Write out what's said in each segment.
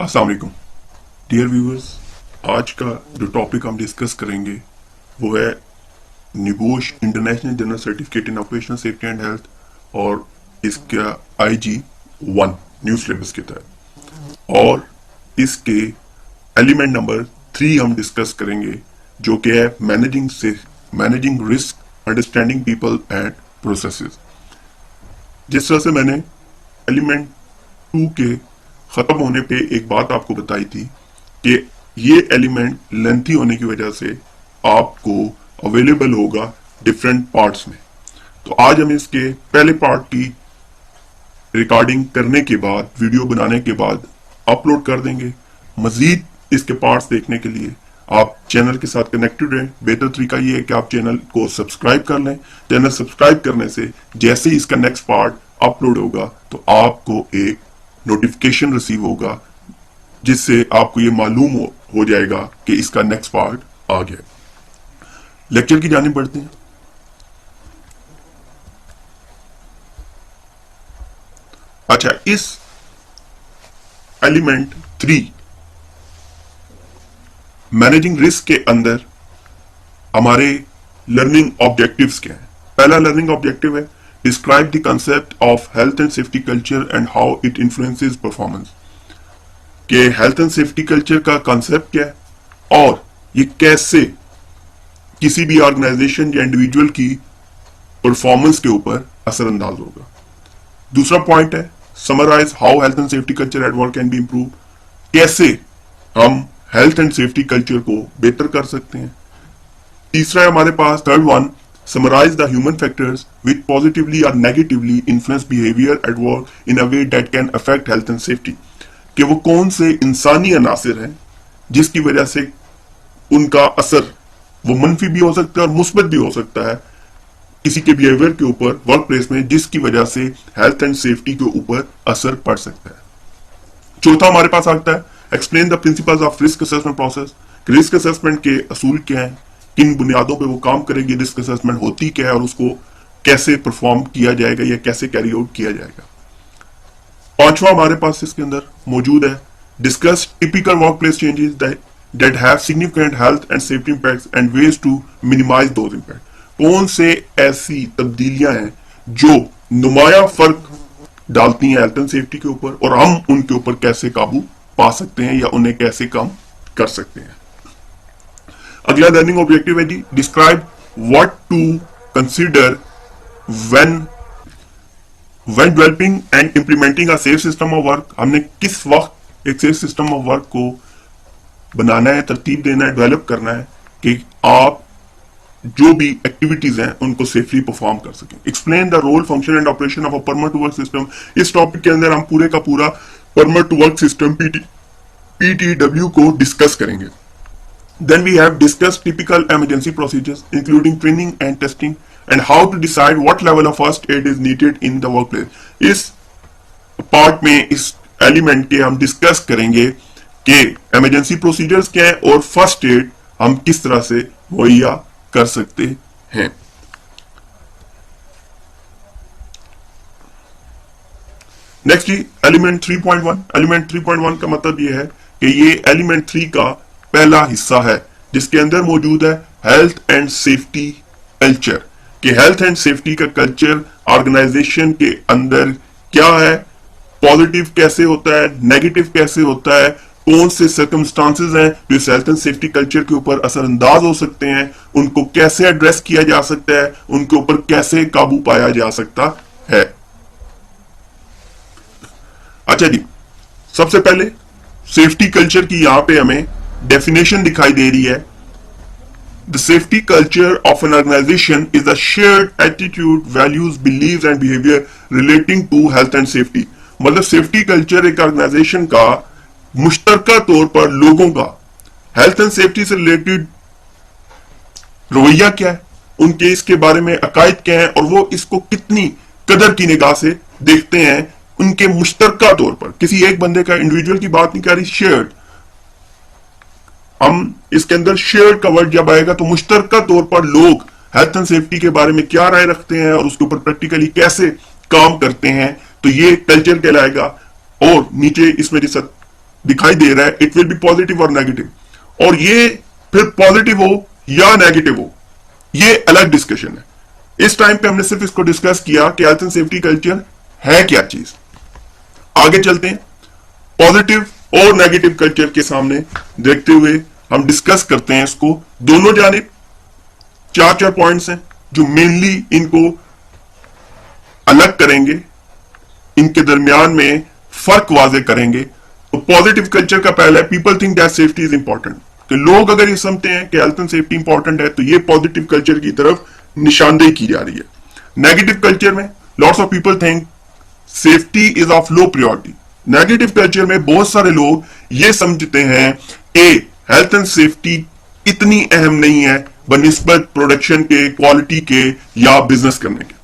अस्सलाम वालेकुम dear viewers. आज का जो टॉपिक हम डिस्कस करेंगे वो है NEBOSH international general certificate in operational safety and health और इसका IG-1 न्यू सिलेबस के तहत, और इसके एलिमेंट नंबर 3 हम डिस्कस करेंगे जो कि है managing risk, understanding people and processes. जिस तरह से मैंने एलिमेंट 2 के खत्म होने पे एक बात आपको बताई थी कि ये एलिमेंट लेंथी होने की वजह से आपको अवेलेबल होगा डिफरेंट पार्ट्स में। तो आज हम इसके पहले पार्ट की रिकॉर्डिंग करने के बाद, वीडियो बनाने के बाद अपलोड कर देंगे। मजीद इसके पार्ट्स देखने के लिए आप चैनल के साथ कनेक्टेड रहें। बेहतर तरीका ये है कि आप चैनल को सब्सक्राइब कर लें। चैनल सब्सक्राइब करने से जैसे ही इसका नेक्स्ट पार्ट अपलोड होगा तो आपको एक नोटिफिकेशन रिसीव होगा जिससे आपको ये मालूम हो जाएगा कि इसका नेक्स्ट पार्ट आ गया। लेक्चर की जानिब बढ़ते हैं। अच्छा, इस एलिमेंट 3 मैनेजिंग रिस्क के अंदर हमारे लर्निंग ऑब्जेक्टिव्स क्या हैं। पहला लर्निंग ऑब्जेक्टिव है describe the concept of health and safety culture and how it influences performance. कि हेल्थ एंड सेफ्टी कल्चर का कंसेप्ट क्या है और ये कैसे किसी भी ऑर्गेनाइजेशन या इंडिविजुअल की परफॉर्मेंस के ऊपर असरअंदाज होगा। दूसरा पॉइंट है summarise how health and safety culture at work can be improve. कैसे हम हेल्थ एंड सेफ्टी कल्चर को बेहतर कर सकते हैं। तीसरा है हमारे पास third one, summarize the human factors which positively or negatively influence behavior at work in a way that can affect health and safety। कि वो कौन से इंसानी अनासिर हैं जिसकी वजह से उनका असर वो मनफी भी हो सकता है और मुस्बत भी हो सकता है किसी के बिहेवियर के ऊपर वर्क प्लेस में, जिसकी वजह से हेल्थ एंड सेफ्टी के ऊपर असर पड़ सकता है। चौथा हमारे पास आता है explain the principles of risk assessment process. Risk assessment के असूल क्या है, किन बुनियादों पे वो काम करेगी, रिस्क असेसमेंट होती क्या है और उसको कैसे परफॉर्म किया जाएगा या कैसे कैरी आउट किया जाएगा। पांचवा हमारे पास इसके अंदर मौजूद है discuss typical work place changes that have significant health and safety impacts and ways to minimise those impact. कौन से ऐसी तब्दीलियां हैं जो नुमाया फर्क डालती हैं हेल्थ एंड सेफ्टी के ऊपर और हम उनके ऊपर कैसे काबू पा सकते हैं या उन्हें कैसे कम कर सकते हैं। अगला लर्निंग ऑब्जेक्टिव है जी describe what to consider when developing and implementing a safe system of work. हमने किस वक्त एक सेफ सिस्टम ऑफ वर्क को बनाना है, तरतीब देना है, डेवलप करना है कि आप जो भी एक्टिविटीज हैं उनको सेफली परफॉर्म कर सकें। Explain the role, function and operation of a permit to work system. इस टॉपिक के अंदर हम पूरे का पूरा permit to work system PTW को डिस्कस करेंगे। Then we have discussed typical emergency procedures, including training and testing, and how to decide what level of first aid is needed in the workplace. इस part में, इस element के हम discuss करेंगे कि emergency procedures क्या है और फर्स्ट एड हम किस तरह से मुहैया कर सकते हैं। Next element 3.1। एलिमेंट 3.1 का मतलब यह है कि ये एलिमेंट 3 का पहला हिस्सा है जिसके अंदर मौजूद है हेल्थ एंड सेफ्टी कल्चर। कि हेल्थ एंड सेफ्टी का कल्चर ऑर्गेनाइजेशन के अंदर क्या है, पॉजिटिव कैसे होता है, नेगेटिव कैसे होता है, कौन से सर्कमस्टांसेस हैं जो इस हेल्थ एंड सेफ्टी कल्चर के ऊपर असरअंदाज हो सकते हैं, उनको कैसे एड्रेस किया जा सकता है, उनके ऊपर कैसे काबू पाया जा सकता है। अच्छा जी, सबसे पहले सेफ्टी कल्चर की यहां पे हमें डेफिनेशन दिखाई दे रही है। The safety culture of an organisation is a shared attitude, values, believes and behaviour relating to health and safety. मतलब सेफ्टी कल्चर एक ऑर्गेनाइजेशन का मुश्तरका तौर पर लोगों का हेल्थ एंड सेफ्टी से रिलेटेड रवैया क्या है, उनके इसके बारे में अकायद क्या है और वो इसको कितनी कदर की निगाह से देखते हैं उनके मुश्तरका तौर पर। किसी एक बंदे का, इंडिविजुअल की बात नहीं कर रही, शेयर्ड। हम इसके अंदर शेयर का वर्ड जब आएगा तो मुश्तरका तौर पर लोग हेल्थ एंड सेफ्टी के बारे में क्या राय रखते हैं और उसके ऊपर प्रैक्टिकली कैसे काम करते हैं, तो ये कल्चर कहलाएगा। और नीचे इसमें जैसा दिखाई दे रहा है, इट विल बी पॉजिटिव और नेगेटिव, और ये फिर पॉजिटिव हो या नेगेटिव हो, ये अलग डिस्कशन है। इस टाइम पे हमने सिर्फ इसको डिस्कस किया कि हेल्थ एंड सेफ्टी कल्चर है क्या चीज। आगे चलते हैं, पॉजिटिव और नेगेटिव कल्चर के सामने देखते हुए हम डिस्कस करते हैं इसको दोनों जानिब। चार पॉइंट्स हैं जो मेनली इनको अलग करेंगे, इनके दरमियान में फर्क वाजे करेंगे। तो पॉजिटिव कल्चर का पहला है, people think that safety is important, कि लोग अगर ये समझते हैं कि हेल्थ एंड सेफ्टी इंपॉर्टेंट है तो ये पॉजिटिव कल्चर की तरफ निशानदेही की जा रही है। नेगेटिव कल्चर में lots of people think safety is of low priority. Negative culture में बहुत सारे लोग ये समझते हैं कि हेल्थ एंड सेफ्टी इतनी अहम नहीं है बनिस्बत प्रोडक्शन के, क्वालिटी के या बिजनेस करने के।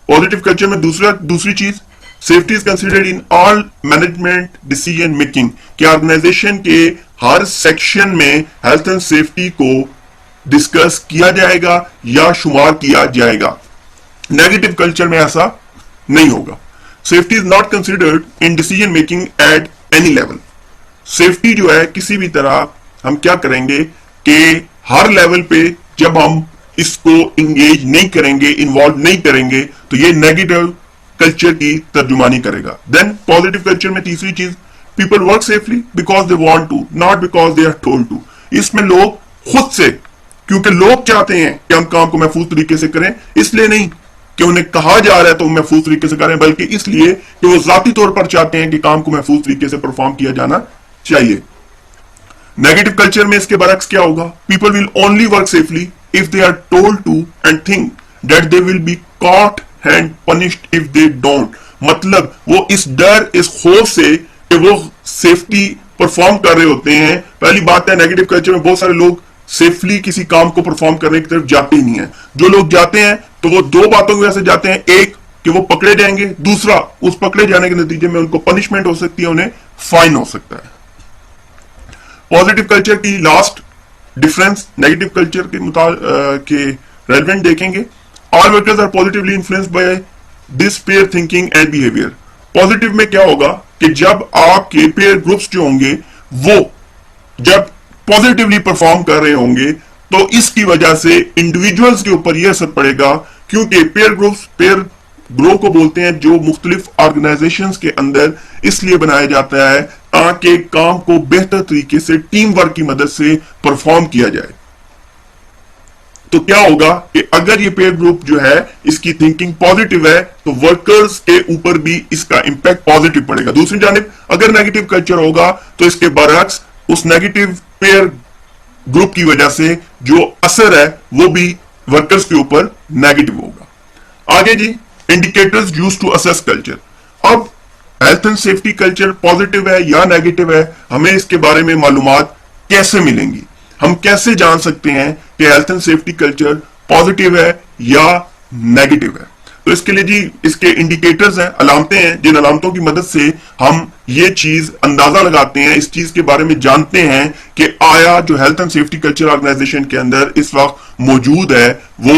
पॉजिटिव कल्चर में दूसरी चीज, safety is considered in all management decision making, कि ऑर्गेनाइजेशन के हर सेक्शन में हेल्थ एंड सेफ्टी को डिस्कस किया जाएगा या शुमार किया जाएगा। नेगेटिव कल्चर में ऐसा नहीं होगा। Safety is not considered in decision making at any level. Safety जो है किसी भी तरह हम क्या करेंगे कि हर लेवल पे जब हम इसको इंगेज नहीं करेंगे, इन्वॉल्व नहीं करेंगे, तो ये नेगेटिव कल्चर की तर्जुमानी करेगा। देन पॉजिटिव कल्चर में तीसरी चीज, people work safely because they want to, not because they are told to. इसमें लोग खुद से, क्योंकि लोग चाहते हैं कि हम काम को महफूज तरीके से करें, इसलिए नहीं कि उन्हें कहा जा रहा है तो महफूज तरीके से करें, बल्कि इसलिए कि वो जाती तौर पर चाहते हैं कि काम को महफूज तरीके से परफॉर्म किया जाना चाहिए। नेगेटिव कल्चर में इसके बरक्स क्या होगा, people will only work safely if they are told to and think that they will be caught and punished if they don't. मतलब वो इस डर, इस खौफ से कि वो सेफ्टी परफॉर्म कर रहे होते हैं। पहली बात है, नेगेटिव कल्चर में बहुत सारे लोग सेफली किसी काम को परफॉर्म करने की तरफ जाते ही नहीं है। जो लोग जाते हैं तो वो दो बातों की वजह से जाते हैं, एक कि वो पकड़े जाएंगे, दूसरा उस पकड़े जाने के नतीजे में उनको पनिशमेंट हो सकती है, उन्हें फाइन हो सकता है। पॉजिटिव कल्चर की लास्ट डिफरेंस नेगेटिव कल्चर के रेलेवेंट देखेंगे। All workers are positively influenced by this peer thinking and behaviour. Positive में क्या होगा कि जब आपके पेयर ग्रुप्स जो होंगे वो जब पॉजिटिवली परफॉर्म कर रहे होंगे तो इसकी वजह से इंडिविजुअल्स के ऊपर यह असर पड़ेगा, क्योंकि पेयर ग्रुप को बोलते हैं जो मुख्तलिफ ऑर्गेनाइजेशंस के अंदर इसलिए बनाया जाता है ताकि काम को बेहतर तरीके से टीम वर्क की मदद से परफॉर्म किया जाए। तो क्या होगा कि अगर ये पेयर ग्रुप जो है इसकी थिंकिंग पॉजिटिव है तो वर्कर्स के ऊपर भी इसका इंपैक्ट पॉजिटिव पड़ेगा। दूसरी जानिब अगर नेगेटिव कल्चर होगा तो इसके बरअक्स उस नेगेटिव पेयर ग्रुप की वजह से जो असर है वो भी वर्कर्स के ऊपर नेगेटिव होगा। आगे जी, indicators used to assess culture. अब health and safety culture positive है या नेगेटिव है, हमें इसके बारे में मालूमात कैसे मिलेंगी, हम कैसे जान सकते हैं कि health and safety culture positive है या नेगेटिव है। तो इसके लिए जी इसके इंडिकेटर्स हैं, अलामतें हैं, जिन अलामतों की मदद से हम ये चीज अंदाजा लगाते हैं, इस चीज के बारे में जानते हैं कि आया जो health and safety culture organisation के अंदर इस वक्त मौजूद है वो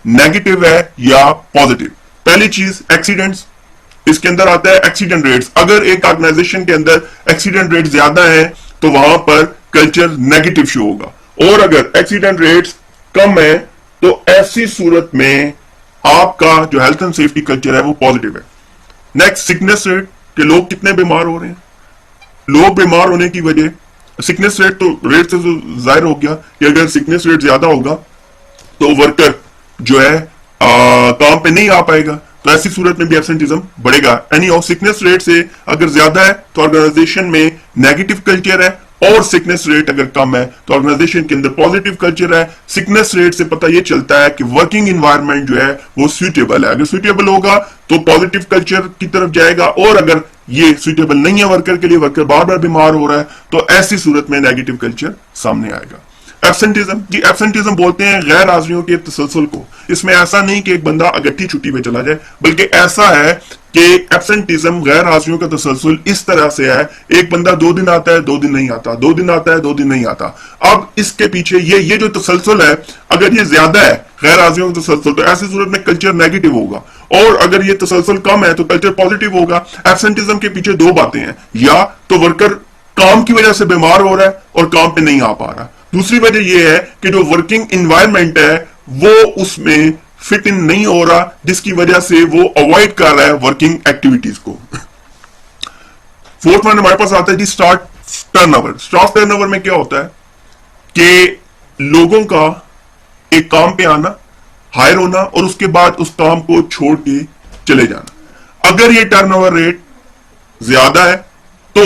नेगेटिव है या पॉजिटिव। पहली चीज एक्सीडेंट्स, इसके अंदर आता है एक्सीडेंट रेट्स। अगर एक ऑर्गेनाइजेशन के अंदर एक्सीडेंट रेट ज्यादा है तो वहां पर कल्चर नेगेटिव शो होगा, और अगर एक्सीडेंट रेट्स कम है तो ऐसी सूरत में आपका जो हेल्थ एंड सेफ्टी कल्चर है वो पॉजिटिव है। नेक्स्ट, सिकनेस रेट, कि लोग कितने बीमार हो रहे हैं। लोग बीमार होने की वजह, सिकनेस रेट से तो जाहिर हो गया कि अगर सिकनेस रेट ज्यादा होगा तो वर्कर जो है काम पे नहीं आ पाएगा, तो ऐसी सूरत में भी एब्सेंटिज्म बढ़ेगा। एनी सिकनेस रेट से अगर ज्यादा है तो ऑर्गेनाइजेशन में नेगेटिव कल्चर है, और सिकनेस रेट अगर कम है तो ऑर्गेनाइजेशन के अंदर पॉजिटिव कल्चर है। सिकनेस रेट से पता यह चलता है कि वर्किंग एनवायरनमेंट जो है वो सुइटेबल है। अगर सुइटेबल होगा तो पॉजिटिव कल्चर की तरफ जाएगा, और अगर ये सुइटेबल नहीं है वर्कर के लिए, वर्कर बार बार बीमार हो रहा है, तो ऐसी सूरत में नेगेटिव कल्चर सामने आएगा। एब्सेंटिज्म जी, एब्सेंटिज्म बोलते हैं गैर हाजिरियों के तसलसल को। इसमें ऐसा नहीं कि एक बंदा अगट्ठी छुट्टी पे चला जाए, बल्कि ऐसा है कि एब्सेंटिज्म गैर हाजिरियों का तसलसल इस तरह से है, एक बंदा 2 दिन आता है 2 दिन नहीं आता, 2 दिन आता है 2 दिन नहीं आता। अब इसके पीछे ये जो तसलसल है, अगर ये ज्यादा है गैर हाजिरियों का तसलसल, तो ऐसी सूरत में कल्चर नेगेटिव होगा, और अगर ये तसलसल कम है तो कल्चर पॉजिटिव होगा। एब्सेंटिज्म के पीछे 2 बातें हैं, या तो वर्कर काम की वजह से बीमार हो रहा है और काम पे नहीं आ पा रहा। दूसरी वजह यह है कि जो वर्किंग एनवायरनमेंट है वो उसमें फिट इन नहीं हो रहा, जिसकी वजह से वो अवॉइड कर रहा है वर्किंग एक्टिविटीज को। फोर्थ वन हमारे पास आता है जी स्टाफ टर्नओवर। स्टाफ टर्नओवर में क्या होता है कि लोगों का एक काम पे आना, हायर होना और उसके बाद उस काम को छोड़ के चले जाना। अगर ये टर्नओवर रेट ज्यादा है तो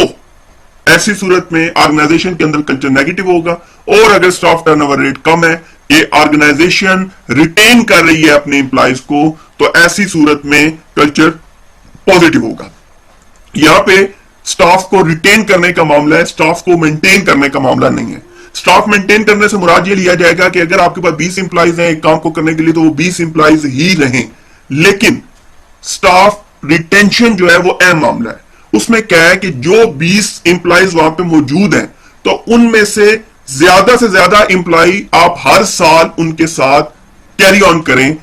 ऐसी सूरत में ऑर्गेनाइजेशन के अंदर कल्चर नेगेटिव होगा, और अगर स्टाफ टर्नओवर रेट कम है, ये ऑर्गेनाइजेशन रिटेन कर रही है अपने एम्प्लॉइज को, तो ऐसी सूरत में कल्चर पॉजिटिव होगा। यहां पे स्टाफ को रिटेन करने का मामला है, स्टाफ को मेंटेन करने का मामला नहीं है। स्टाफ मेंटेन करने से मुराद ये लिया जाएगा कि अगर आपके पास 20 इंप्लॉइज हैं एक काम को करने के लिए, तो वो 20 इंप्लॉइज ही रहें। लेकिन स्टाफ रिटेंशन जो है वो अहम मामला है। उसमें क्या है कि जो 20 इंप्लॉइज वहां पे मौजूद हैं, तो उनमें से ज्यादा इंप्लॉय आप हर साल उनके साथ कैरी ऑन करें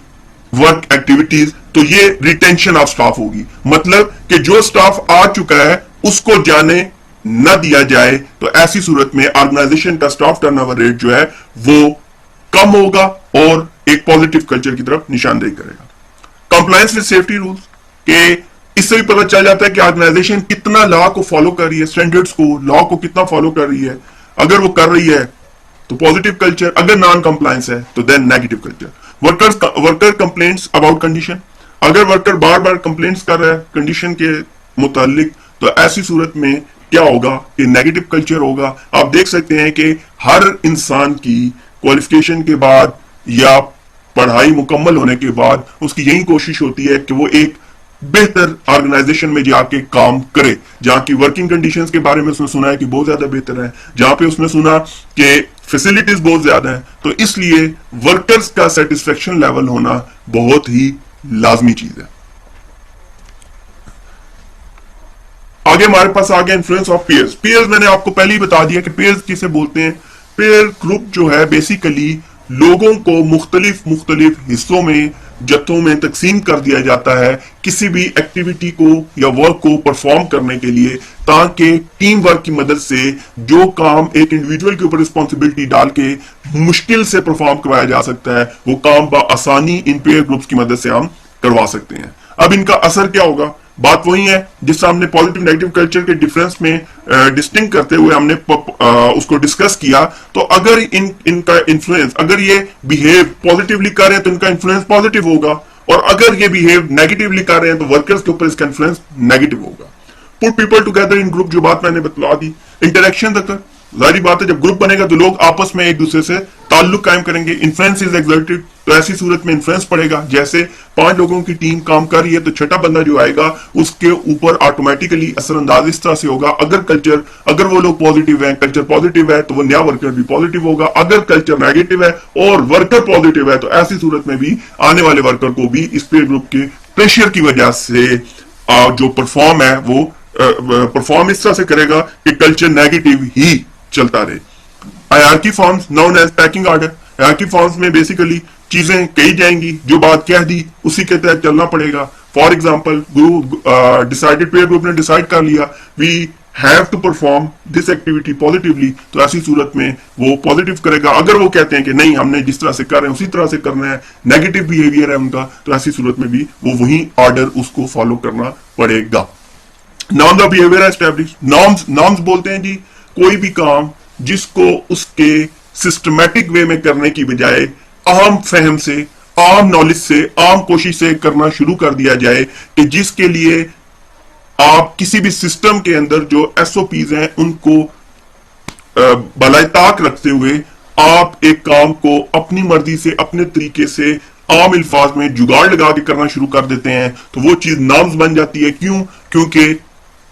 वर्क एक्टिविटीज, तो ये रिटेंशन ऑफ स्टाफ होगी। मतलब कि जो स्टाफ आ चुका है उसको जाने न दिया जाए, तो ऐसी सूरत में ऑर्गेनाइजेशन का स्टाफ टर्नओवर रेट जो है वो कम होगा और एक पॉजिटिव कल्चर की तरफ निशानदेही करेगा। कंप्लायंस विद सेफ्टी रूल्स के इससे भी पता चल जाता है कि ऑर्गेनाइजेशन कितना लॉ को फॉलो कर रही है, स्टैंडर्ड्स को, लॉ को कितना फॉलो कर रही है। अगर वो कर रही है तो पॉजिटिव कल्चर, अगर नॉन कंप्लायंस है तो then negative culture. Worker complaints about condition, अगर वर्कर बार बार कंप्लेंट्स कर रहा है कंडीशन के मुतालिक, तो ऐसी सूरत में क्या होगा कि नेगेटिव कल्चर होगा। आप देख सकते हैं कि हर इंसान की क्वालिफिकेशन के बाद या पढ़ाई मुकम्मल होने के बाद उसकी यही कोशिश होती है कि वो एक बेहतर ऑर्गेनाइजेशन में जाके काम करे, जहां की वर्किंग कंडीशंस के बारे में उसने सुना है कि बहुत ज्यादा बेहतर है, जहां पे उसने सुना कि फैसिलिटीज बहुत ज्यादा है। तो इसलिए वर्कर्स का सेटिस्फेक्शन लेवल होना बहुत ही लाजमी चीज है। आगे हमारे पास आ गया इन्फ्लुएंस ऑफ पीयर्स। पीयर्स मैंने आपको पहले ही बता दिया कि पीयर्स किसे बोलते हैं। पीयर ग्रुप जो है बेसिकली लोगों को मुख्तलिफ हिस्सों में, जत्थों में तकसीम कर दिया जाता है किसी भी एक्टिविटी को या वर्क को परफॉर्म करने के लिए, ताकि टीम वर्क की मदद से जो काम एक इंडिविजुअल के ऊपर रिस्पॉन्सिबिलिटी डाल के मुश्किल से परफॉर्म करवाया जा सकता है, वो काम बआसानी इन पेयर ग्रुप्स की मदद से हम करवा सकते हैं। अब इनका असर क्या होगा? बात वही है जिससे हमने पॉजिटिव नेगेटिव कल्चर के डिफरेंस में डिस्टिंक्ट करते हुए हमने उसको डिस्कस किया। तो अगर इनका इन्फ्लुएंस, अगर ये बिहेव पॉजिटिवली कर रहे हैं तो इनका इन्फ्लुएंस पॉजिटिव होगा, और अगर ये बिहेव नेगेटिवली कर रहे हैं तो वर्कर्स के ऊपर इसका इन्फ्लुएंस नेगेटिव होगा। Put people together in group, जो बात मैंने बतला दी। इंटरेक्शन अगर जारी बात है जब ग्रुप बनेगा तो लोग आपस में एक दूसरे से ताल्लुक कायम करेंगे। इन्फ्लुएंस इज एक्सर्टेड, तो ऐसी सूरत में इन्फ्लुएंस पड़ेगा। जैसे 5 लोगों की टीम काम कर रही है तो छठा बंदा जो आएगा उसके ऊपर ऑटोमेटिकली असरअंदाज इस तरह से होगा। अगर वो लोग पॉजिटिव हैं, कल्चर पॉजिटिव है, तो वो नया वर्कर भी पॉजिटिव होगा। अगर कल्चर नेगेटिव है और वर्कर पॉजिटिव है तो ऐसी सूरत में भी आने वाले वर्कर को भी इस पेयर ग्रुप के प्रेशर की वजह से जो परफॉर्म है वो परफॉर्म इस तरह से करेगा कि कल्चर नेगेटिव ही चलता रहे। Hierarchy forms known as pecking order. Hierarchy forms में बेसिकली चीजें कही जाएंगी, जो बात कह दी उसी के तहत चलना पड़ेगा। For example group decided, peer group ने डिसाइड कर लिया we have to perform this activity positively, तो ऐसी सूरत में वो पॉजिटिव करेगा। अगर वो कहते हैं कि नहीं हमने जिस तरह से कर रहे हैं उसी तरह से करना है, नेगेटिव बिहेवियर है उनका, तो ऐसी सूरत में भी वो वही ऑर्डर उसको फॉलो करना पड़ेगा। Norms of behaviour establish. Norms बोलते हैं जी कोई भी काम जिसको उसके सिस्टमैटिक वे में करने की बजाय आम फहम से, आम नॉलेज से, आम कोशिश से करना शुरू कर दिया जाए, कि जिसके लिए आप किसी भी सिस्टम के अंदर जो एसओपीज हैं उनको बलाए ताक रखते हुए आप एक काम को अपनी मर्जी से, अपने तरीके से, आम अल्फाज में जुगाड़ लगा के करना शुरू कर देते हैं, तो वो चीज नॉर्म्स बन जाती है। क्यों? क्योंकि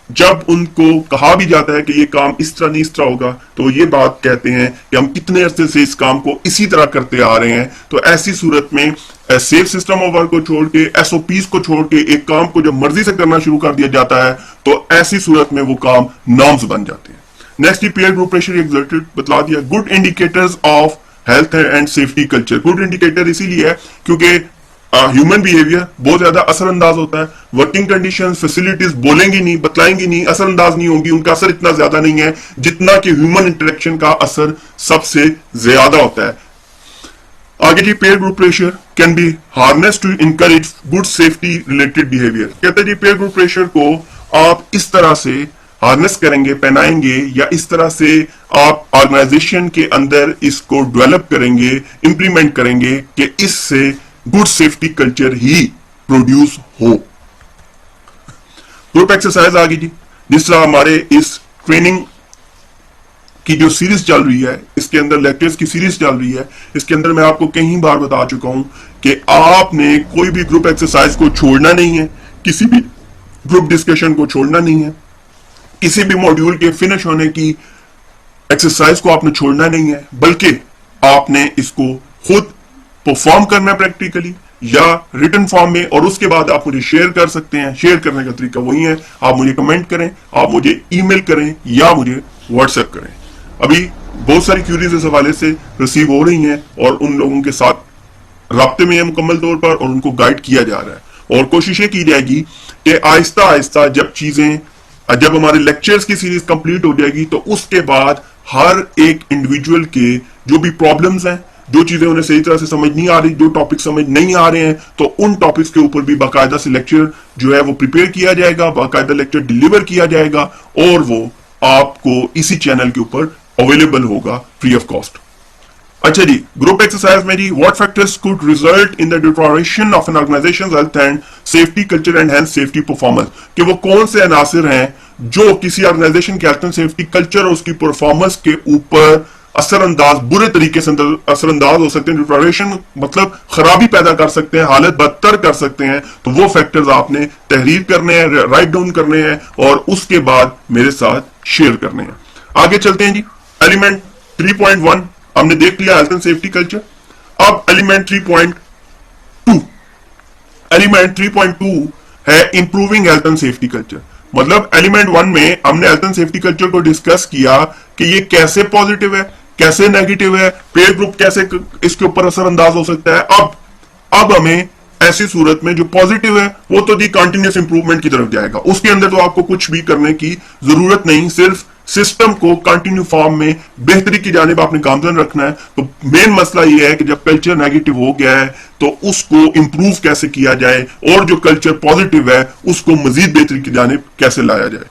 जब उनको कहा भी जाता है कि ये काम इस तरह नहीं इस तरह होगा, तो ये बात कहते हैं कि हम कितने अरसे से इस काम को इसी तरह करते आ रहे हैं। तो ऐसी सूरत में सेफ सिस्टम ऑफ वर्क को छोड़ के, एसओपीज को छोड़ के एक काम को जब मर्जी से करना शुरू कर दिया जाता है, तो ऐसी सूरत में वो काम नॉर्म्स बन जाते हैं। Next, peer group pressure exerted बतला दिया। Good indicators of health and safety culture. Good indicator इसीलिए है क्योंकि ह्यूमन बिहेवियर बहुत ज्यादा असरअंदाज होता है। वर्किंग कंडीशंस, फैसिलिटीज बोलेंगी नहीं, बतलाएंगी नहीं, असरअंदाज नहीं होंगी, उनका असर इतना ज्यादा नहीं है जितना कि ह्यूमन इंटरेक्शन का असर सबसे ज्यादा होता है। आगे जी, peer group pressure can be harness to encourage good safety related behaviour. कहते हैं जी पेयर ग्रुप प्रेशर को आप इस तरह से हार्नेस करेंगे, पहनाएंगे, या इस तरह से आप ऑर्गेनाइजेशन के अंदर इसको डेवलप करेंगे, इंप्लीमेंट करेंगे कि इससे गुड सेफ्टी कल्चर ही प्रोड्यूस हो। ग्रुप एक्सरसाइज आ गई जी। जिस तरह हमारे इस ट्रेनिंग की जो सीरीज चल रही है, इसके अंदर लेक्चर्स की सीरीज चल रही है, इसके अंदर मैं आपको कई बार बता चुका हूं कि आपने कोई भी ग्रुप एक्सरसाइज को छोड़ना नहीं है, किसी भी ग्रुप डिस्कशन को छोड़ना नहीं है, किसी भी मॉड्यूल के फिनिश होने की एक्सरसाइज को आपने छोड़ना नहीं है, बल्कि आपने इसको खुद परफॉर्म करना है प्रैक्टिकली या रिटन फॉर्म में, और उसके बाद आप मुझे शेयर कर सकते हैं। शेयर करने का तरीका वही है, आप मुझे कमेंट करें, आप मुझे ईमेल करें या मुझे व्हाट्सएप करें। अभी बहुत सारी क्यूरीज इस हवाले से रिसीव हो रही हैं और उन लोगों के साथ राब्ते में है मुकम्मल तौर पर, और उनको गाइड किया जा रहा है। और कोशिश की जाएगी कि आहिस्ता आहिस्ता जब हमारे लेक्चर्स की सीरीज कंप्लीट हो जाएगी तो उसके बाद हर एक इंडिविजुअल के जो भी प्रॉब्लम्स हैं, जो चीजें उन्हें सही तरह से समझ नहीं आ रही, जो टॉपिक समझ नहीं आ रहे हैं, तो उन टॉपिक्स के ऊपर भी बाकायदा से लेक्चर जो है वो प्रिपेयर किया जाएगा, बाकायदा लेक्चर डिलीवर किया जाएगा, और वो आपको इसी चैनल के ऊपर अवेलेबल होगा फ्री ऑफ कॉस्ट। अच्छा जी, ग्रुप एक्सरसाइज में जी, what factors could result in the deterioration of an organisation's health and safety culture and health safety performance. कि वो कौन से अनासिर हैं जो किसी ऑर्गेनाइजेशन के हेल्थ एंड सेफ्टी कल्चर और उसकी परफॉर्मेंस के ऊपर असरअंदाज, बुरे तरीके से असरअंदाज हो सकते हैं, डिटोरेशन मतलब खराबी पैदा कर सकते हैं, हालत बदतर कर सकते हैं। तो वो फैक्टर्स आपने तहरीर करने हैं, राइट डाउन करने हैं, और उसके बाद मेरे साथ शेयर करने हैं। आगे चलते हैं जी। एलिमेंट 3.1 हमने देख लिया, हेल्थ एंड सेफ्टी कल्चर। अब एलिमेंट 3.2, एलिमेंट 3.2 है improving health and safety culture. मतलब एलिमेंट 1 में हमने हेल्थ एंड सेफ्टी कल्चर को डिस्कस किया कि ये कैसे पॉजिटिव है, कैसे नेगेटिव है, पेयर ग्रुप कैसे इसके ऊपर असरअंदाज हो सकता है। अब हमें ऐसी सूरत में जो पॉजिटिव है वो तो दी कंटिन्यूस इंप्रूवमेंट की तरफ जाएगा, उसके अंदर तो आपको कुछ भी करने की जरूरत नहीं, सिर्फ सिस्टम को कंटिन्यू फॉर्म में बेहतरी की जानिब आपने गामजन रखना है। तो मेन मसला यह है कि जब कल्चर नेगेटिव हो गया है तो उसको इंप्रूव कैसे किया जाए, और जो कल्चर पॉजिटिव है उसको मजीद बेहतरी की जानिब कैसे लाया जाए।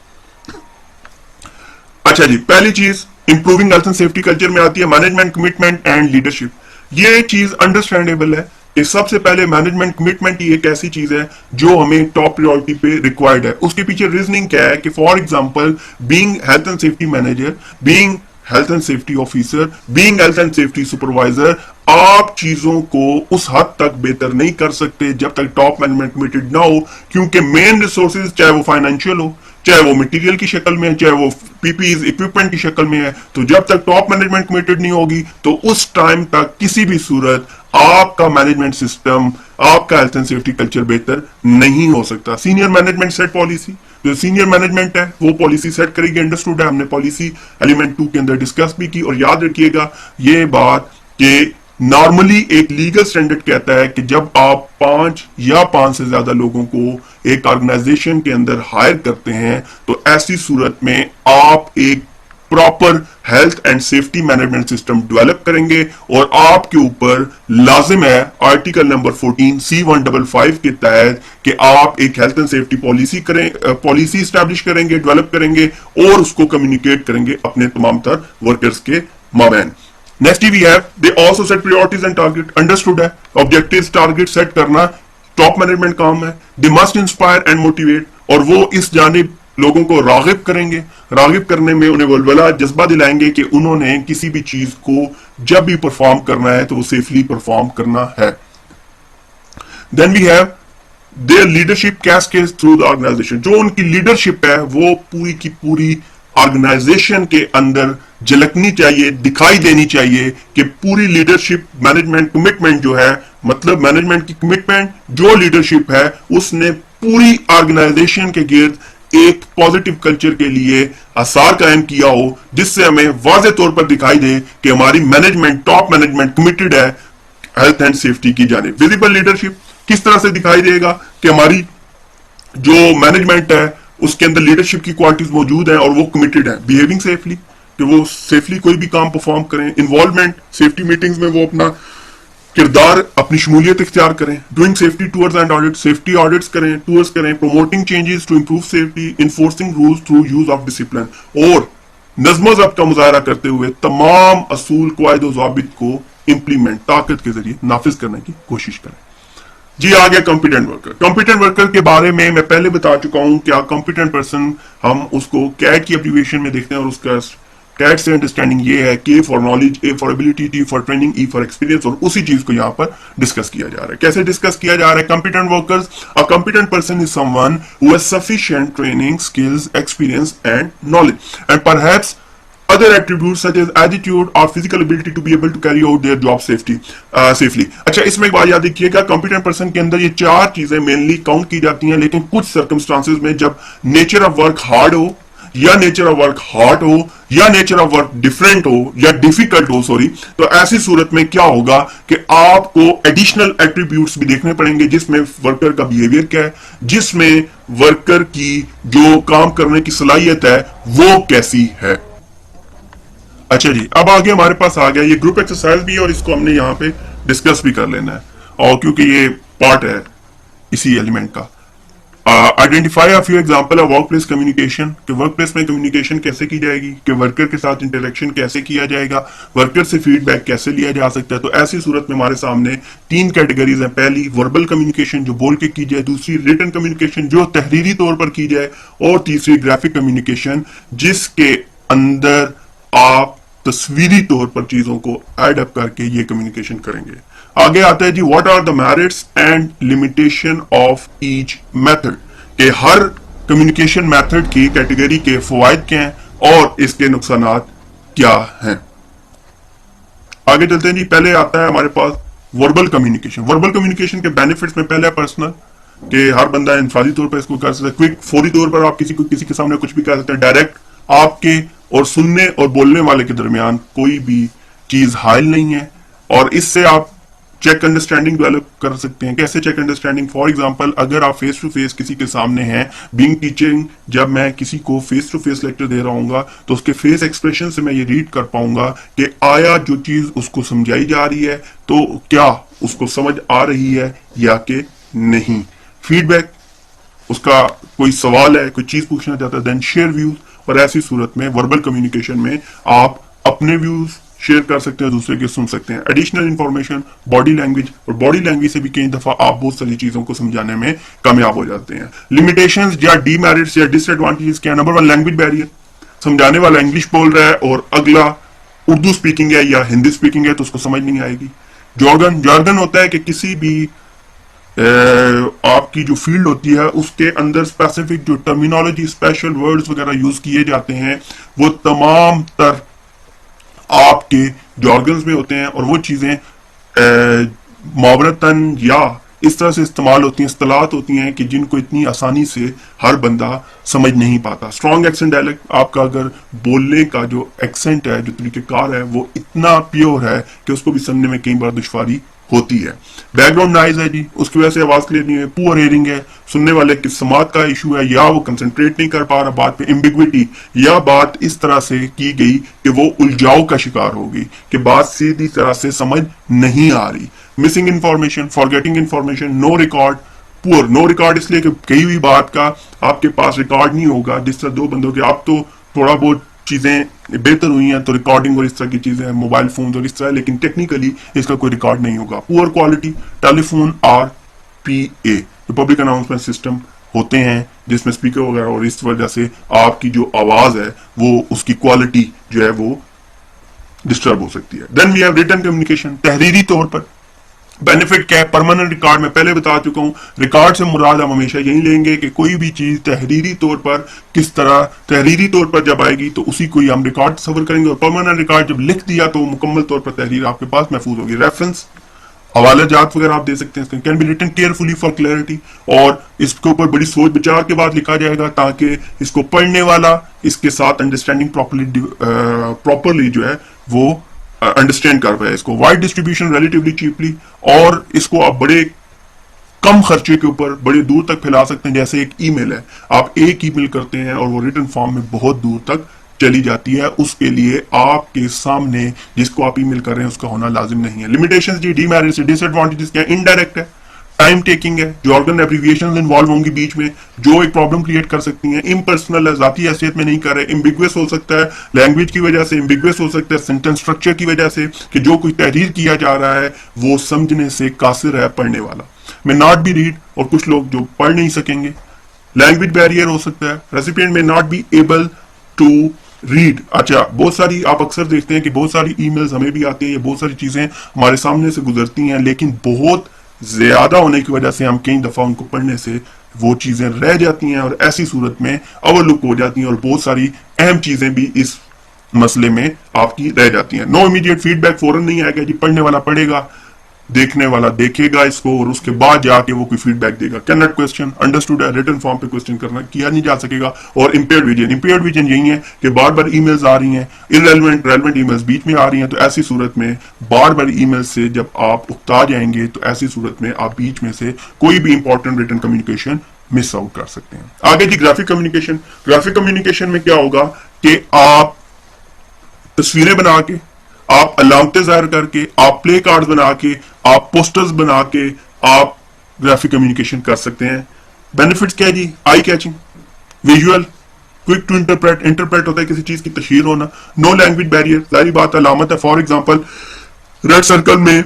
अच्छा जी, पहली चीज improving health and safety culture में आती है मैनेजमेंट कमिटमेंट एंड लीडरशिप। ये चीज अंडरस्टैंडेबल है कि सबसे पहले मैनेजमेंट कमिटमेंट ही एक ऐसी चीज है जो हमें टॉप प्रायोरिटी पे रिक्वायर्ड है। उसके पीछे रीजनिंग क्या है कि for example being health and safety manager, being health and safety officer, being health and safety supervisor, आप चीजों को उस हद तक बेहतर नहीं कर सकते जब तक टॉप मैनेजमेंट कमिटेड ना हो, क्योंकि मेन रिसोर्सेज चाहे वो फाइनेंशियल हो, चाहे वो मटेरियल की शक्ल में है, चाहे वो पीपीईज इक्विपमेंट की शक्ल में है, तो जब तक टॉप मैनेजमेंट कमिटेड नहीं होगी तो उस टाइम तक किसी भी सूरत आपका मैनेजमेंट सिस्टम, आपका हेल्थ एंड सेफ्टी कल्चर बेहतर नहीं हो सकता। सीनियर मैनेजमेंट सेट पॉलिसी, जो सीनियर मैनेजमेंट है वो पॉलिसी सेट करेगी, अंडरस्टूड है, हमने पॉलिसी एलिमेंट 2 के अंदर डिस्कस भी की। और याद रखिएगा ये बात कि नॉर्मली एक लीगल स्टैंडर्ड कहता है कि जब आप 5 या 5 से ज्यादा लोगों को एक ऑर्गेनाइजेशन के अंदर हायर करते हैं तो ऐसी सूरत में आप एक proper health and safety management system develop करेंगे, और आपके ऊपर लाजिम है आर्टिकल नंबर 14 C155 के तहत कि आप एक health and safety policy establish करेंगे, डेवलप करेंगे, और उसको कम्युनिकेट करेंगे अपने तमाम तर वर्कर्स के माबैन। Next we have they also set priorities and target, understood है, ऑब्जेक्टिव्स टारगेट सेट करना टॉप मैनेजमेंट काम है। They must inspire and motivate, और वो इस जानिब लोगों को रागिब करेंगे, रागिब करने में उन्हें वलवला जज्बा दिलाएंगे कि उन्होंने किसी भी चीज को जब भी परफॉर्म करना है तो वो सेफली परफॉर्म करना है। Then we have their leadership cascade through the organisation, जो उनकी लीडरशिप है वो पूरी की पूरी ऑर्गेनाइजेशन के अंदर झलकनी चाहिए, दिखाई देनी चाहिए कि पूरी लीडरशिप मैनेजमेंट कमिटमेंट जो है, मतलब मैनेजमेंट की कमिटमेंट जो लीडरशिप है उसने पूरी ऑर्गेनाइजेशन के गिर्द एक पॉजिटिव कल्चर के लिए आसार कायम किया हो, जिससे हमें वाज़ेह तौर पर दिखाई दे कि हमारी मैनेजमेंट, टॉप मैनेजमेंट कमिटेड है हेल्थ एंड सेफ्टी की जानिब। विजिबल लीडरशिप, किस तरह से दिखाई देगा कि हमारी जो मैनेजमेंट है उसके अंदर लीडरशिप की क्वालिटीज मौजूद है और वो कमिटेड है बिहेविंग सेफली, कि वो सेफली कोई भी काम परफॉर्म करें, इन्वॉल्वमेंट सेफ्टी मीटिंग्स में वो अपना किरदार अपनी शमूलियत इख्तियार करें, doing safety tours and audit, safety audits करें, टूर्स करें, promoting changes to improve safety, enforcing rules through use of discipline और नज़्म ज़ब्त का मुजाहरा करते हुए तमाम असूल कवायद व ज़ाबित को इम्प्लीमेंट ताकत के जरिए नाफिज करने की कोशिश करें। जी आ गया कॉम्पिटेंट वर्कर। कॉम्पिटेंट वर्कर के बारे में मैं पहले बता चुका हूं क्या कॉम्पिटेंट पर्सन हम उसको कैट की एब्रीविएशन में देखते हैं और उसका कैट से अंडरस्टैंडिंग ये है के for knowledge, A for ability, T for training, E for experience, और उसी चीज को यहाँ पर डिस्कस किया जा रहा है। कैसे डिस्कस किया जा रहा है? Competent workers, a competent person is someone who has sufficient training, skills, experience and knowledge and perhaps other attributes such as attitude or physical ability to be able to carry out their job safely. अच्छा, इसमें एक बात याद रखिएगा, competent person के अंदर ये चार चीजें मेनली काउंट की जाती हैं, लेकिन कुछ सर्कमस्टांसेस में जब नेचर ऑफ वर्क हार्ड हो या नेचर ऑफ वर्क हॉट हो या नेचर ऑफ वर्क डिफरेंट हो या डिफिकल्ट हो, सॉरी, तो ऐसी सूरत में क्या होगा कि आपको एडिशनल एट्रीब्यूट्स भी देखने पड़ेंगे जिसमें वर्कर का बिहेवियर क्या है, जिसमें वर्कर की जो काम करने की सलाहियत है वो कैसी है। अच्छा जी, अब आगे हमारे पास आ गया ये ग्रुप एक्सरसाइज भी है और इसको हमने यहाँ पे डिस्कस भी कर लेना है और क्योंकि ये पार्ट है इसी एलिमेंट का। Identify a few example of workplace communication, कि वर्कप्लेस में कम्युनिकेशन कैसे की जाएगी, कि वर्कर के साथ इंटरेक्शन कैसे किया जाएगा, वर्कर से फीडबैक कैसे लिया जा सकता है। तो ऐसी सूरत में हमारे सामने तीन कैटेगरीज हैं। पहली वर्बल कम्युनिकेशन जो बोल के की जाए, दूसरी रिटन कम्युनिकेशन जो तहरीरी तौर पर की जाए, और तीसरी ग्राफिक कम्युनिकेशन जिसके अंदर आप तस्वीरी तौर पर चीजों को एड अप करके ये कम्युनिकेशन करेंगे। आगे आता है जी what are the merits and limitation of each method, कि हर कम्युनिकेशन मेथड की कैटेगरी के फवायद क्या हैं और इसके नुकसानात क्या हैं। आगे चलते हैं जी, पहले आता है हमारे पास वर्बल कम्युनिकेशन। वर्बल कम्युनिकेशन के बेनिफिट्स में पहले पर्सनल, कि हर बंदा इंफरादी तौर पर इसको कर सकता है, क्विक फौरी तौर पर आप किसी के सामने कुछ भी कर सकते हैं, डायरेक्ट आपके और सुनने और बोलने वाले के दरमियान कोई भी चीज हाइल नहीं है, और इससे आप चेक अंडरस्टैंडिंग डेवलप कर सकते हैं। कैसे चेक अंडरस्टैंडिंग? फॉर एग्जांपल, अगर आप फेस टू फेस किसी के सामने हैं, बीइंग टीचिंग, जब मैं किसी को फेस टू फेस लेक्चर दे रहा हूँ तो उसके फेस एक्सप्रेशन से मैं ये रीड कर पाऊंगा कि आया जो चीज उसको समझाई जा रही है तो क्या उसको समझ आ रही है या कि नहीं। फीडबैक, उसका कोई सवाल है, कोई चीज पूछना चाहता है, देन शेयर व्यूज, और ऐसी सूरत में वर्बल कम्युनिकेशन में आप अपने व्यूज शेयर कर सकते हैं, दूसरे के सुन सकते हैं। एडिशनल इंफॉर्मेशन, बॉडी लैंग्वेज, और बॉडी लैंग्वेज से भी कई दफा आप बहुत सारी चीजों को समझाने में कामयाब हो जाते हैं। लिमिटेशंस या डीमेरिट्स या डिसएडवांटेजेस क्या? नंबर 1 लैंग्वेज बैरियर, समझाने वाला इंग्लिश बोल रहा है और अगला उर्दू स्पीकिंग है या हिंदी स्पीकिंग है तो उसको समझ नहीं आएगी। जॉर्गन होता है कि किसी भी आपकी जो फील्ड होती है उसके अंदर स्पेसिफिक जो टर्मिनोलॉजी, स्पेशल वर्ड्स वगैरह यूज किए जाते हैं वो तमाम तर आपके जॉर्गन्स में होते हैं, और वो चीजें मुआवरतन या इस तरह से इस्तेमाल होती हैं, इस्तिलाहात होती हैं कि जिनको इतनी आसानी से हर बंदा समझ नहीं पाता। स्ट्रॉन्ग एक्सेंट डायलेक्ट, आपका अगर बोलने का जो एक्सेंट है, जो तरीकेकार है, वो इतना प्योर है कि उसको भी समझने में कई बार दुश्वारी होती है। बैकग्राउंड नॉइज है जी, उसकी वजह से आवाज क्लियर नहीं है। पुअर हेयरिंग है, सुनने वाले की समात का इशू है, या वो कंसंट्रेट नहीं कर पा रहा बात पे। एम्बिग्विटी, या बात इस तरह से की गई कि वो उलझाव का शिकार होगी, कि बात सीधी तरह से समझ नहीं आ रही। Missing information, forgetting information, no record. Poor, no record इसलिए कि कही हुई बात का आपके पास रिकॉर्ड नहीं होगा। जिस तरह दो बंदों के आप तो थोड़ा बहुत चीजें बेहतर हुई हैं तो रिकॉर्डिंग और इस तरह की चीजें, मोबाइल फोन और इस तरह, लेकिन टेक्निकली इसका कोई रिकॉर्ड नहीं होगा। पुअर क्वालिटी, टेलीफोन RPA जो पब्लिक अनाउंसमेंट सिस्टम होते हैं जिसमें स्पीकर वगैरह, और इस वजह से आपकी जो आवाज है वो उसकी क्वालिटी जो है वो डिस्टर्ब हो सकती है। Then we have written communication, तहरीरी तौर पर बेनिफिट क्या है? परमानेंट रिकॉर्ड में पहले बता चुका हूं, रिकॉर्ड से मुराद हम हमेशा यही लेंगे कि कोई भी चीज तहरीरी तौर पर किस तरह तहरीरी तौर पर जब आएगी तो उसी को ही हम रिकॉर्ड सफर करेंगे, और परमानेंट रिकॉर्ड जब लिख दिया तो मुकम्मल तौर पर तहरीर आपके पास महफूज होगी। रेफरेंस, हवाला जात वगैरह आप दे सकते हैं। Can be written carefully for clarity, और इसके ऊपर बड़ी सोच विचार के बाद लिखा जाएगा ताकि इसको पढ़ने वाला इसके साथ अंडरस्टैंडिंग प्रॉपरली जो है वो अंडरस्टैंड कर पाए इसको। वाइड डिस्ट्रीब्यूशन रिलेटिवली चीपली, और इसको आप बड़े कम खर्चे के ऊपर बड़े दूर तक फैला सकते हैं। जैसे एक ईमेल है, आप एक ईमेल करते हैं और वो रिटन फॉर्म में बहुत दूर तक चली जाती है। उसके लिए आपके सामने जिसको आप ईमेल कर रहे हैं उसका होना लाजिम नहीं है। लिमिटेशंस जी, डीमेरिट्स, डिसएडवांटेजेस क्या है? इनडायरेक्ट है, टाइम टेकिंग है, जॉर्गन एब्रीविएशंस इन्वॉल्व होंगी बीच में जो एक प्रॉब्लम क्रिएट कर सकती हैं। इम्पर्सनल है, जाती हैसियत में नहीं कर रहे। इम्बिग्वियस हो सकता है लैंग्वेज की वजह से, इम्बिग्वियस हो सकता है सेंटेंस स्ट्रक्चर की वजह से कि जो कुछ तहरीर किया जा रहा है वो समझने से कासिर है पढ़ने वाला। मे नॉट बी रीड, और कुछ लोग जो पढ़ नहीं सकेंगे। लैंग्वेज बैरियर हो सकता है, रेसिपिएंट में not be able to read. अच्छा, बहुत सारी आप अक्सर देखते हैं कि बहुत सारी ईमेल्स हमें भी आती हैं, ये बहुत सारी चीजें हमारे सामने से गुजरती हैं, लेकिन बहुत ज्यादा होने की वजह से हम कई दफा उनको पढ़ने से वो चीजें रह जाती हैं और ऐसी सूरत में ओवरलुक हो जाती हैं और बहुत सारी अहम चीजें भी इस मसले में आपकी रह जाती हैं। नो इमीडिएट फीडबैक, फौरन नहीं आएगा जी, पढ़ने वाला पढ़ेगा, देखने वाला देखेगा इसको और उसके बाद जाके वो कोई फीडबैक देगा। कैन नॉट क्वेश्चन, अंडरस्टूड है, रिटन फॉर्म पे क्वेश्चन करना किया नहीं जा सकेगा। और इंपेयर्ड विजन, इंपेयर्ड विजन यही है कि बार बार ईमेल्स आ रही हैं, इररेलेवेंट रेलेवेंट ईमेल्स बीच में आ रही हैं, तो ऐसी सूरत में बार बार ईमेल से जब आप उकता जाएंगे तो ऐसी सूरत में आप बीच में से कोई भी important written communication miss out कर सकते हैं। आगे जी, ग्राफिक कम्युनिकेशन। ग्राफिक कम्युनिकेशन में क्या होगा कि आप तस्वीरें बना के, आप अलामतें जाहिर करके, आप प्ले कार्ड बना के, आप पोस्टर्स बना के आप ग्राफिक कम्युनिकेशन कर सकते हैं। बेनिफिट्स क्या है जी? Eye catching, visual, quick to interpret, interpret होता है किसी चीज की तशहीर होना। नो लैंग्वेज बैरियर, सारी बात अलामत है। फॉर एग्जांपल रेड सर्कल में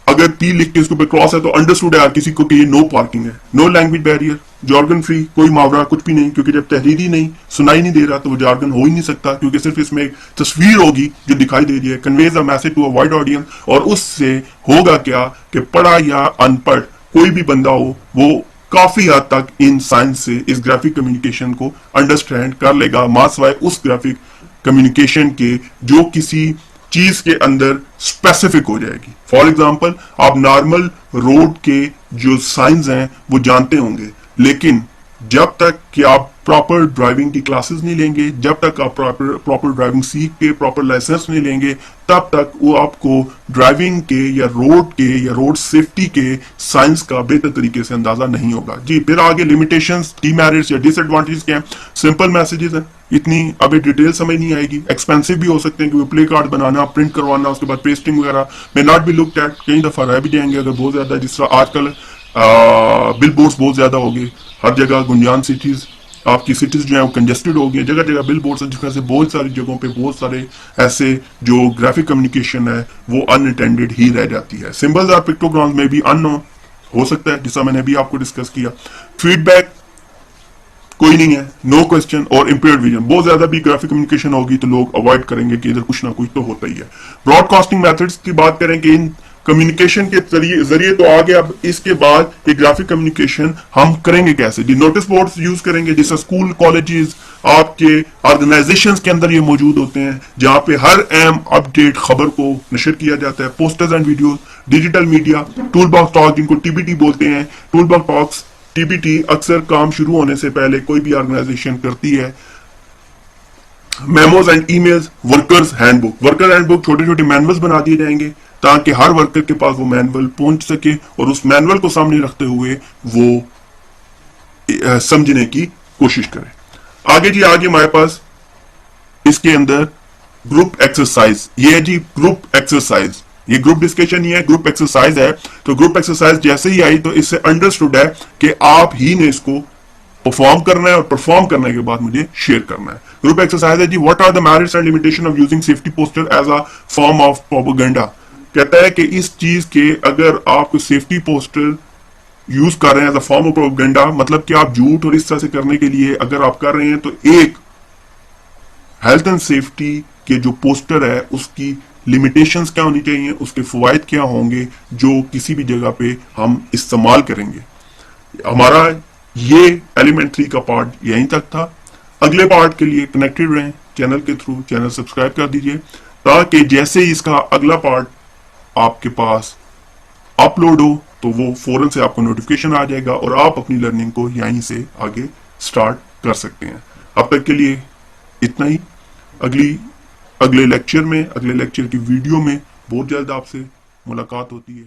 अगर पी लिख के उसके ऊपर क्रॉस है तो अंडरस्टूड है किसी को कि ये नो पार्किंग है। No language barrier, jargon free, कोई मुहावरा कुछ भी नहीं, क्योंकि जब तहरीर ही नहीं, सुनाई नहीं दे रहा तो वो जॉर्गन हो ही नहीं सकता, क्योंकि सिर्फ इसमें एक तस्वीर होगी जो दिखाई दे रही है। Conveys a message to a wide audience, और उससे होगा क्या कि पढ़ा या अनपढ़ कोई भी बंदा हो वो काफी हद तक इन साइंस से इस ग्राफिक कम्युनिकेशन को अंडरस्टैंड कर लेगा, मासवाए उस ग्राफिक कम्युनिकेशन के जो किसी चीज के अंदर स्पेसिफिक हो जाएगी। फॉर एग्जाम्पल आप नॉर्मल रोड के जो साइंस हैं वो जानते होंगे, लेकिन जब तक कि आप प्रॉपर ड्राइविंग की क्लासेस नहीं लेंगे, जब तक आप प्रॉपर ड्राइविंग सीख के प्रॉपर लाइसेंस नहीं लेंगे, तब तक वो आपको ड्राइविंग के या रोड सेफ्टी के साइंस का बेहतर तरीके से अंदाजा नहीं होगा जी। फिर आगे लिमिटेशंस, डीमेरिट्स या डिसएडवांटेजेस क्या हैं? सिंपल मैसेजेस हैं, इतनी अभी डिटेल समझ नहीं आएगी। एक्सपेंसिव भी हो सकते हैं, क्योंकि प्ले कार्ड बनाना, प्रिंट करवाना, उसके बाद पेस्टिंग वगैरह में नॉट बी लुक्ड एट, कई दफा रह भी जाएंगे अगर बहुत ज्यादा, जिस तरह आजकल बिल बोर्ड्स बहुत ज्यादा हो गए हर जगह। गुंजान सिटीज, आपकी सिटीज जो है वो कंजेस्टेड हो गई, जगह जगह बिल बोर्ड्स, जिस वजह से बहुत सारी जगहों पे बहुत सारे ऐसे जो ग्राफिक कम्युनिकेशन है वो अनअटेंडेड ही रह जाती है। सिंबल्स और पिक्टोग्राम्स में भी अननोन हो सकता है, जिसका मैंने अभी आपको डिस्कस किया। फीडबैक कोई नहीं है, नो क्वेश्चन, और इंपेयर्ड विजन। बहुत ज्यादा भी ग्राफिक कम्युनिकेशन होगी तो लोग अवॉइड करेंगे कि इधर कुछ ना कुछ तो होता ही है। ब्रॉडकास्टिंग मेथड्स की बात करें कि इन कम्युनिकेशन के जरिए तो आगे, अब इसके बाद ये ग्राफिक कम्युनिकेशन हम करेंगे कैसे जी? नोटिस बोर्ड्स यूज करेंगे, जैसे स्कूल, कॉलेजेस, आपके ऑर्गेनाइजेशंस के अंदर ये मौजूद होते हैं, जहां पे हर अहम अपडेट खबर को नशर किया जाता है। Posters and videos, digital media, tool box talk जिनको टीबीटी बोलते हैं, टूल बॉक्स टॉक्स, टीबीटी अक्सर काम शुरू होने से पहले कोई भी ऑर्गेनाइजेशन करती है। Memos and emails, workers handbook, worker handbook, छोटे छोटे मैनुअल्स बना दिए जाएंगे ताकि हर वर्कर के पास वो मैनुअल पहुंच सके और उस मैनुअल को सामने रखते हुए वो समझने की कोशिश करें। आगे जी, आगे हमारे पास इसके अंदर ग्रुप एक्सरसाइज, ये है जी ग्रुप एक्सरसाइज। ये ग्रुप डिस्कशन ही है, ग्रुप एक्सरसाइज है। तो ग्रुप एक्सरसाइज जैसे ही आई तो इससे अंडरस्टूड है कि आप ही ने इसको परफॉर्म करना है और परफॉर्म करने के बाद मुझे शेयर करना है। ग्रुप एक्सरसाइज है जी, what are the merits and limitation of using safety poster as a form of propaganda. कहता है कि इस चीज के अगर आप सेफ्टी पोस्टर यूज कर रहे हैं as a form of propaganda, मतलब कि आप झूठ और इस तरह से करने के लिए अगर आप कर रहे हैं, तो एक हेल्थ एंड सेफ्टी के जो पोस्टर है उसकी लिमिटेशंस क्या होनी चाहिए, उसके फवायद क्या होंगे जो किसी भी जगह पे हम इस्तेमाल करेंगे। हमारा ये एलिमेंट 3 का पार्ट यहीं तक था। अगले पार्ट के लिए कनेक्टेड रहें चैनल के थ्रू, चैनल सब्सक्राइब कर दीजिए ताकि जैसे ही इसका अगला पार्ट आपके पास अपलोड हो तो वो फौरन से आपको नोटिफिकेशन आ जाएगा और आप अपनी लर्निंग को यहीं से आगे स्टार्ट कर सकते हैं। अब तक के लिए इतना ही। अगले लेक्चर की वीडियो में बहुत जल्द आपसे मुलाकात होती है।